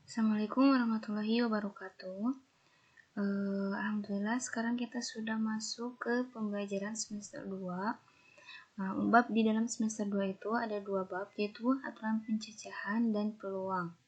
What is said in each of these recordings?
Assalamualaikum warahmatullahi wabarakatuh. Alhamdulillah sekarang kita sudah masuk ke pembelajaran semester 2. Bab di dalam semester 2 itu ada dua bab, yaitu aturan pencecahan dan peluang.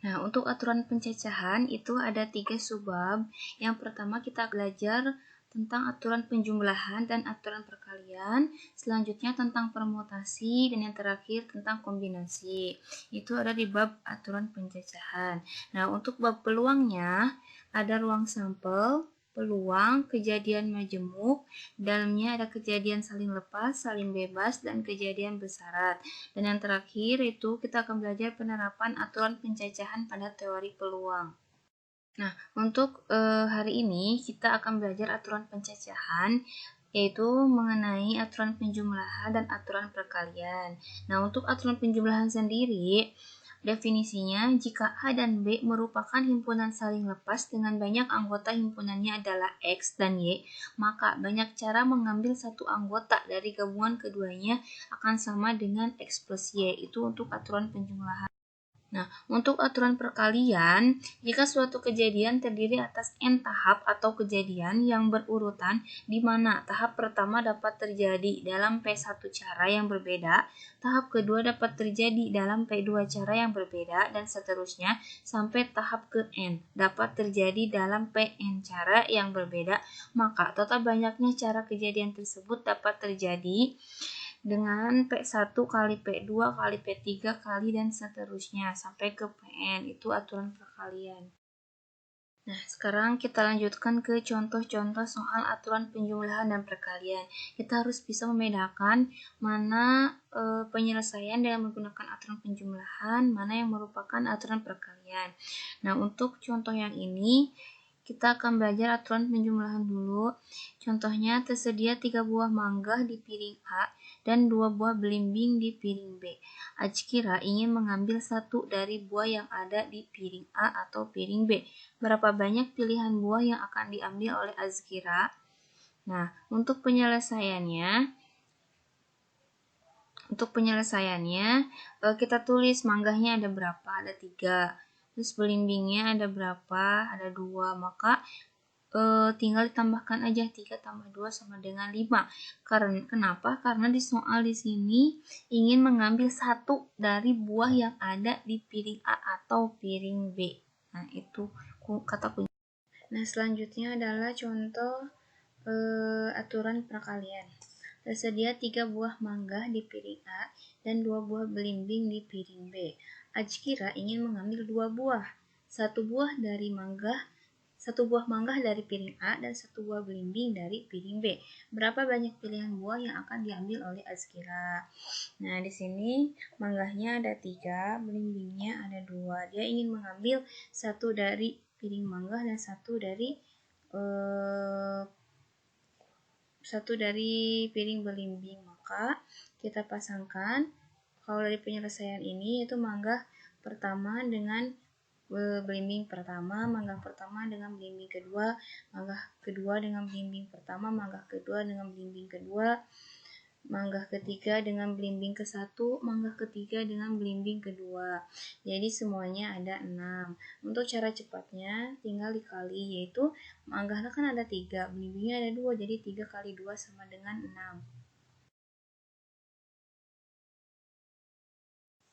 Nah, untuk aturan pencecahan itu ada 3 subbab. Yang pertama kita belajar tentang aturan penjumlahan dan aturan perkalian, selanjutnya tentang permutasi, dan yang terakhir tentang kombinasi. Itu ada di bab aturan pencecahan. Nah, untuk bab peluangnya ada ruang sampel, peluang, kejadian majemuk, dalamnya ada kejadian saling lepas, saling bebas, dan kejadian bersyarat. Dan yang terakhir itu kita akan belajar penerapan aturan pencacahan pada teori peluang. Nah, untuk hari ini kita akan belajar aturan pencacahan, yaitu mengenai aturan penjumlahan dan aturan perkalian. Nah, untuk aturan penjumlahan sendiri, definisinya jika A dan B merupakan himpunan saling lepas dengan banyak anggota himpunannya adalah X dan Y, maka banyak cara mengambil satu anggota dari gabungan keduanya akan sama dengan X plus Y. Itu untuk aturan penjumlahan. Nah, untuk aturan perkalian, jika suatu kejadian terdiri atas n tahap atau kejadian yang berurutan di mana tahap pertama dapat terjadi dalam P1 cara yang berbeda, tahap kedua dapat terjadi dalam P2 cara yang berbeda, dan seterusnya sampai tahap ke n dapat terjadi dalam Pn cara yang berbeda, maka total banyaknya cara kejadian tersebut dapat terjadi dengan P1 kali P2 kali P3 kali dan seterusnya sampai ke Pn. Itu aturan perkalian. Nah, sekarang kita lanjutkan ke contoh-contoh soal aturan penjumlahan dan perkalian. Kita harus bisa membedakan mana penyelesaian dengan menggunakan aturan penjumlahan, mana yang merupakan aturan perkalian. Nah, untuk contoh yang ini, kita akan belajar aturan penjumlahan dulu. Contohnya, tersedia 3 buah mangga di piring A dan 2 buah belimbing di piring B. Ajkira ingin mengambil satu dari buah yang ada di piring A atau piring B. Berapa banyak pilihan buah yang akan diambil oleh Azkira? Nah, untuk penyelesaiannya, kita tulis manggahnya ada berapa? Ada 3. Terus belimbingnya ada berapa? Ada 2. Maka tinggal ditambahkan aja 3 tambah 2 sama dengan 5. Kenapa? Karena di soal di sini ingin mengambil satu dari buah yang ada di piring A atau piring B. Nah, itu kata kunci. Nah, selanjutnya adalah contoh aturan perkalian. Tersedia 3 buah mangga di piring A dan 2 buah belimbing di piring B. Ajkira ingin mengambil 2 buah. Satu buah mangga dari piring A dan 1 buah belimbing dari piring B. Berapa banyak pilihan buah yang akan diambil oleh Azkira? Nah, di sini manggahnya ada 3, belimbingnya ada 2. Dia ingin mengambil satu dari piring mangga dan satu dari piring belimbing. Maka kita pasangkan kalau dari penyelesaian ini itu mangga pertama dengan belimbing pertama, mangga pertama dengan belimbing kedua, mangga kedua dengan belimbing pertama, mangga kedua dengan belimbing kedua, mangga ketiga dengan belimbing ke-1, mangga ketiga dengan belimbing kedua. Jadi semuanya ada 6. Untuk cara cepatnya tinggal dikali, yaitu mangga kan ada 3, belimbingnya ada 2, jadi 3 kali 2 sama dengan 6.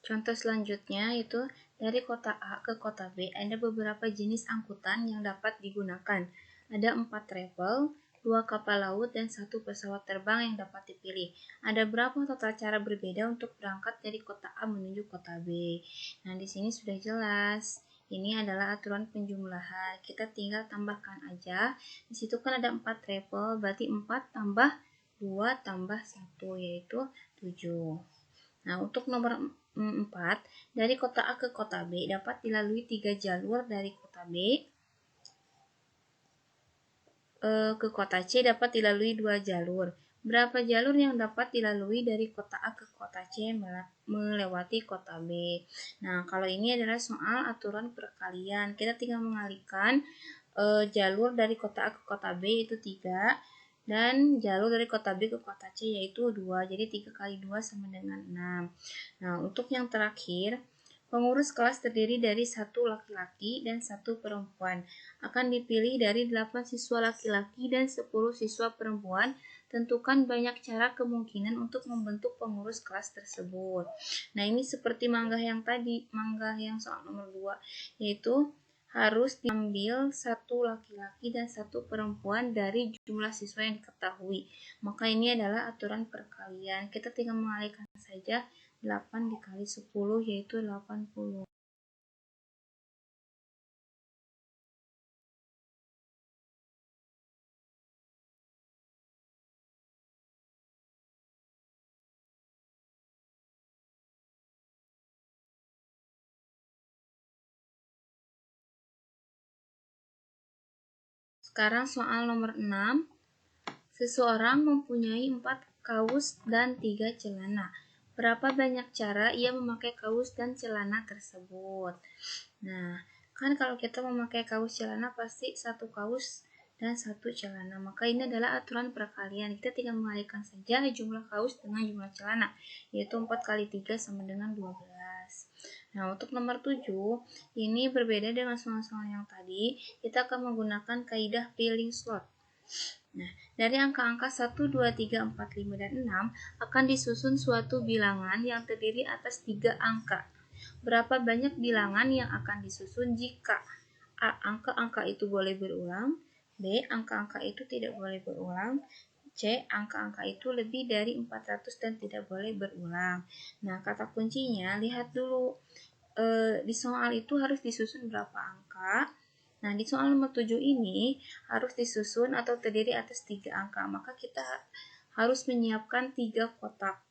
Contoh selanjutnya itu dari kota A ke kota B ada beberapa jenis angkutan yang dapat digunakan. Ada 4 travel, 2 kapal laut, dan 1 pesawat terbang yang dapat dipilih. Ada berapa total cara berbeda untuk berangkat dari kota A menuju kota B? Nah, di sini sudah jelas. Ini adalah aturan penjumlahan. Kita tinggal tambahkan aja. Di situ kan ada 4 travel, berarti 4 tambah 2 tambah 1, yaitu 7. Nah, untuk nomor 4, dari kota A ke kota B dapat dilalui 3 jalur. Dari kota B ke kota C dapat dilalui 2 jalur. Berapa jalur yang dapat dilalui dari kota A ke kota C melewati kota B? Nah, kalau ini adalah soal aturan perkalian. Kita tinggal mengalihkan jalur dari kota A ke kota B itu 3. Dan jalur dari kota B ke kota C yaitu 2. Jadi 3 kali 2 sama dengan 6. Nah, untuk yang terakhir, pengurus kelas terdiri dari 1 laki-laki dan 1 perempuan. Akan dipilih dari 8 siswa laki-laki dan 10 siswa perempuan. Tentukan banyak cara kemungkinan untuk membentuk pengurus kelas tersebut. Nah, ini seperti manggah yang tadi, manggah yang soal nomor 2, yaitu harus diambil 1 laki-laki dan 1 perempuan dari jumlah siswa yang diketahui. Maka ini adalah aturan perkalian. Kita tinggal mengalihkan saja 8 dikali 10 yaitu 80. Sekarang soal nomor 6. Seseorang mempunyai 4 kaus dan 3 celana. Berapa banyak cara ia memakai kaus dan celana tersebut? Nah, kan kalau kita memakai kaus celana pasti 1 kaus dan 1 celana. Maka ini adalah aturan perkalian. Kita tinggal mengalihkan saja jumlah kaus dengan jumlah celana, yaitu 4 kali 3 sama dengan 12. Nah, untuk nomor 7, ini berbeda dengan soal-soal yang tadi. Kita akan menggunakan kaidah pilih slot. Nah, dari angka-angka 1, 2, 3, 4, 5, dan 6 akan disusun suatu bilangan yang terdiri atas 3 angka. Berapa banyak bilangan yang akan disusun jika A. Angka-angka itu boleh berulang, B. Angka-angka itu tidak boleh berulang, C. Angka-angka itu lebih dari 400 dan tidak boleh berulang. Nah, kata kuncinya, lihat dulu. Di soal itu harus disusun berapa angka. Nah, di soal nomor 7 ini harus disusun atau terdiri atas 3 angka. Maka kita harus menyiapkan 3 kotak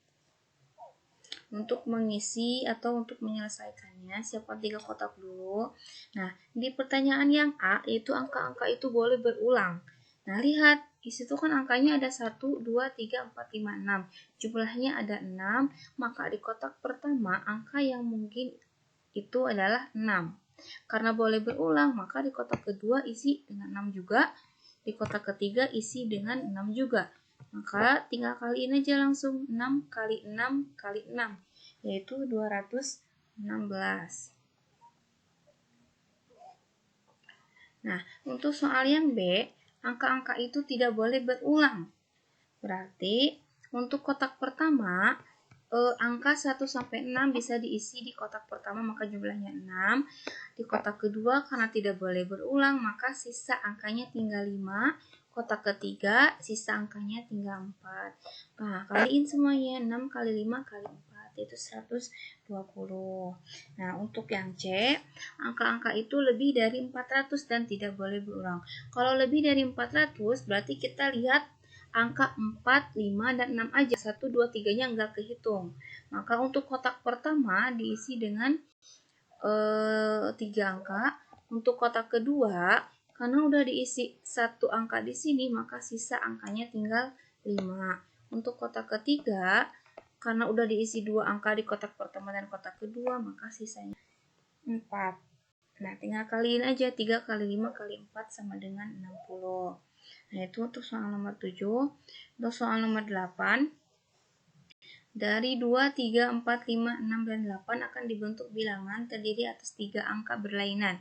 untuk mengisi atau untuk menyelesaikannya. Siapkan 3 kotak dulu. Nah, di pertanyaan yang A, yaitu angka-angka itu boleh berulang. Nah, lihat, di situ kan angkanya ada 1, 2, 3, 4, 5, 6. Jumlahnya ada 6, maka di kotak pertama angka yang mungkin itu adalah 6. Karena boleh berulang, maka di kotak kedua isi dengan 6 juga, di kotak ketiga isi dengan 6 juga. Maka tinggal kaliin aja langsung 6 kali 6 kali 6, yaitu 216. Nah, untuk soal yang B, angka-angka itu tidak boleh berulang. Berarti untuk kotak pertama, angka 1 sampai 6 bisa diisi di kotak pertama, maka jumlahnya 6. Di kotak kedua karena tidak boleh berulang, maka sisa angkanya tinggal 5. Kotak ketiga sisa angkanya tinggal 4. Nah, kaliin semuanya, 6 kali 5 kali 4 yaitu 120. Nah, untuk yang C, angka-angka itu lebih dari 400 dan tidak boleh berulang. Kalau lebih dari 400 berarti kita lihat angka 4, 5, dan 6 aja. 1, 2, 3-nya enggak kehitung. Maka untuk kotak pertama diisi dengan 3 angka. Untuk kotak kedua, karena udah diisi 1 angka di sini, maka sisa angkanya tinggal 5. Untuk kotak ketiga, karena udah diisi 2 angka di kotak pertama dan kotak kedua, maka sisanya 4. Nah, tinggal kaliin aja, 3 kali 5 kali 4 sama dengan 60. Nah, itu untuk soal nomor 7. Untuk soal nomor 8, dari 2, 3, 4, 5, 6, dan 8 akan dibentuk bilangan terdiri atas 3 angka berlainan.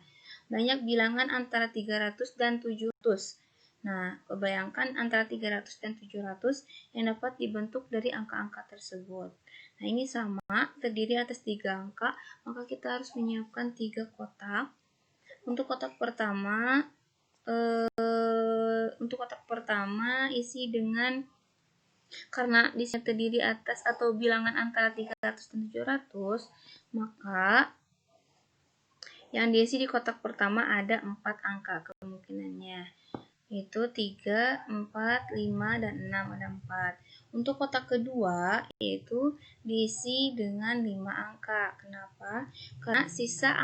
Banyak bilangan antara 300 dan 700. Nah, bayangkan antara 300 dan 700 yang dapat dibentuk dari angka-angka tersebut. Nah, ini sama, terdiri atas 3 angka, maka kita harus menyiapkan 3 kotak. Untuk kotak pertama, isi dengan, karena di sini terdiri atas atau bilangan antara 300 dan 700, maka yang diisi di kotak pertama ada 4 angka kemungkinannya, yaitu 3, 4, 5, dan 6, ada 4. Untuk kotak kedua, yaitu diisi dengan 5 angka. Kenapa? Karena sisa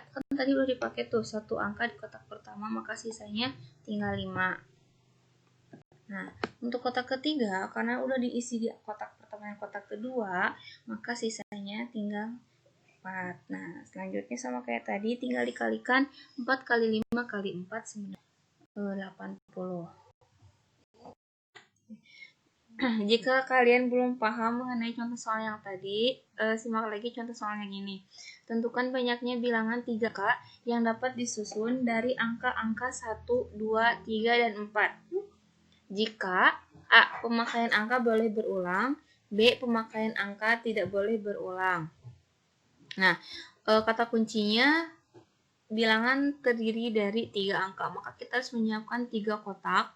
kan tadi udah dipakai tuh 1 angka di kotak pertama, maka sisanya tinggal 5. Nah, untuk kotak ketiga, karena udah diisi di kotak pertama dan kotak kedua, maka sisanya tinggal 4. Nah, selanjutnya sama kayak tadi, tinggal dikalikan 4 kali 5 kali 4 sama 80. Jika kalian belum paham mengenai contoh soal yang tadi, simak lagi contoh soal yang ini. Tentukan banyaknya bilangan 3K yang dapat disusun dari angka-angka 1, 2, 3, dan 4. Jika A. Pemakaian angka boleh berulang, B. Pemakaian angka tidak boleh berulang. Nah, kata kuncinya bilangan terdiri dari 3 angka, maka kita harus menyiapkan 3 kotak.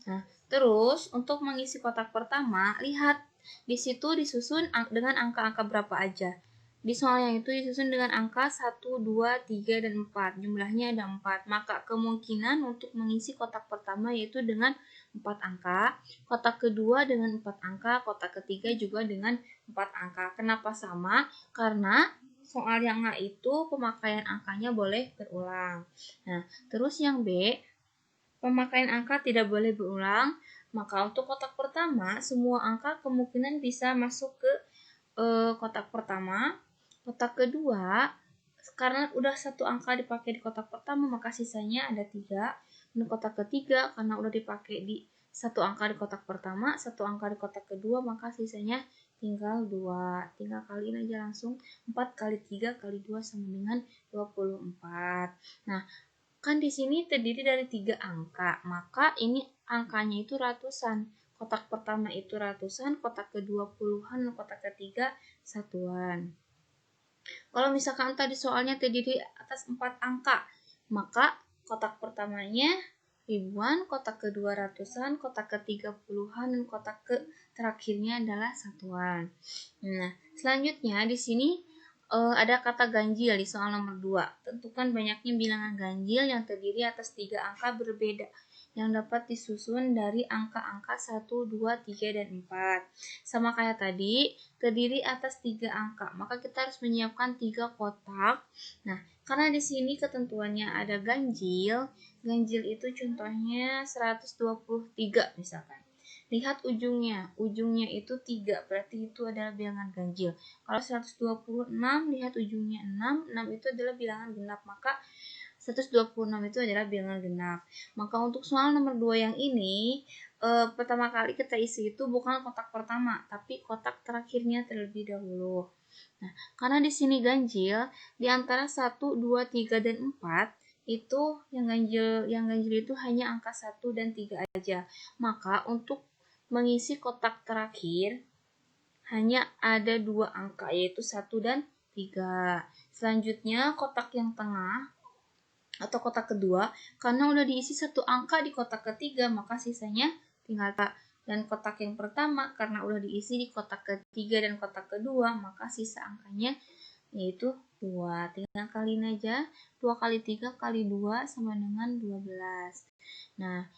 Nah, terus untuk mengisi kotak pertama, lihat di situ disusun dengan angka-angka berapa aja. Di soal yang itu disusun dengan angka 1, 2, 3, dan 4. Jumlahnya ada 4. Maka kemungkinan untuk mengisi kotak pertama yaitu dengan 4 angka, kotak kedua dengan 4 angka, kotak ketiga juga dengan 4 angka. Kenapa sama? Karena soal yang A itu pemakaian angkanya boleh berulang. Nah, terus yang B, pemakaian angka tidak boleh berulang. Maka untuk kotak pertama, semua angka kemungkinan bisa masuk ke kotak pertama. Kotak kedua, karena udah 1 angka dipakai di kotak pertama, maka sisanya ada 3. Dan kotak ketiga, karena udah dipakai di 1 angka di kotak pertama, 1 angka di kotak kedua, maka sisanya tinggal 2. Tinggal kaliin aja langsung. 4 kali 3 kali 2 sama dengan 24. Nah, kan di sini terdiri dari 3 angka, maka ini angkanya itu ratusan. Kotak pertama itu ratusan, kotak kedua puluhan, dan kotak ketiga satuan. Kalau misalkan tadi soalnya terdiri atas 4 angka, maka kotak pertamanya ribuan, kotak kedua ratusan, kotak ketiga puluhan, dan kotak terakhirnya adalah satuan. Nah, selanjutnya di sini ada kata ganjil di soal nomor 2. Tentukan banyaknya bilangan ganjil yang terdiri atas 3 angka berbeda yang dapat disusun dari angka-angka 1, 2, 3, dan 4. Sama kayak tadi, terdiri atas 3 angka, maka kita harus menyiapkan 3 kotak. Nah, karena di sini ketentuannya ada ganjil, ganjil itu contohnya 123 misalkan. Lihat ujungnya itu 3, berarti itu adalah bilangan ganjil. Kalau 126, lihat ujungnya 6 itu adalah bilangan genap, maka 126 itu adalah bilangan genap. Maka untuk soal nomor 2 yang ini, pertama kali kita isi itu bukan kotak pertama, tapi kotak terakhirnya terlebih dahulu. Nah, karena di sini ganjil, di antara 1, 2, 3, dan 4, itu yang ganjil itu hanya angka 1 dan 3 aja. Maka untuk mengisi kotak terakhir, hanya ada 2 angka, yaitu 1 dan 3. Selanjutnya, kotak yang tengah atau kotak kedua, karena udah diisi 1 angka di kotak ketiga, maka sisanya tinggal tak. Dan kotak yang pertama, karena udah diisi di kotak ketiga dan kotak kedua, maka sisa angkanya yaitu 2. Tinggal kaliin aja, 2 kali 3 kali 2 sama dengan 12. Nah,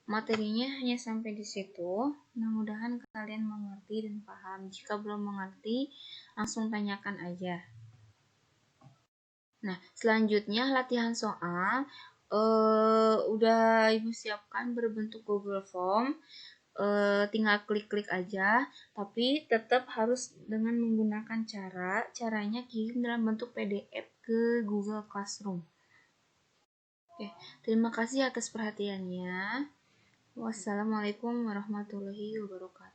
materinya hanya sampai di situ. Mudah-mudahan kalian mengerti dan paham. Jika belum mengerti, langsung tanyakan aja. Nah, selanjutnya latihan soal udah Ibu siapkan berbentuk Google Form. Tinggal klik-klik aja, tapi tetap harus dengan menggunakan caranya kirim dalam bentuk PDF ke Google Classroom. Oke, terima kasih atas perhatiannya. Wassalamualaikum warahmatullahi wabarakatuh.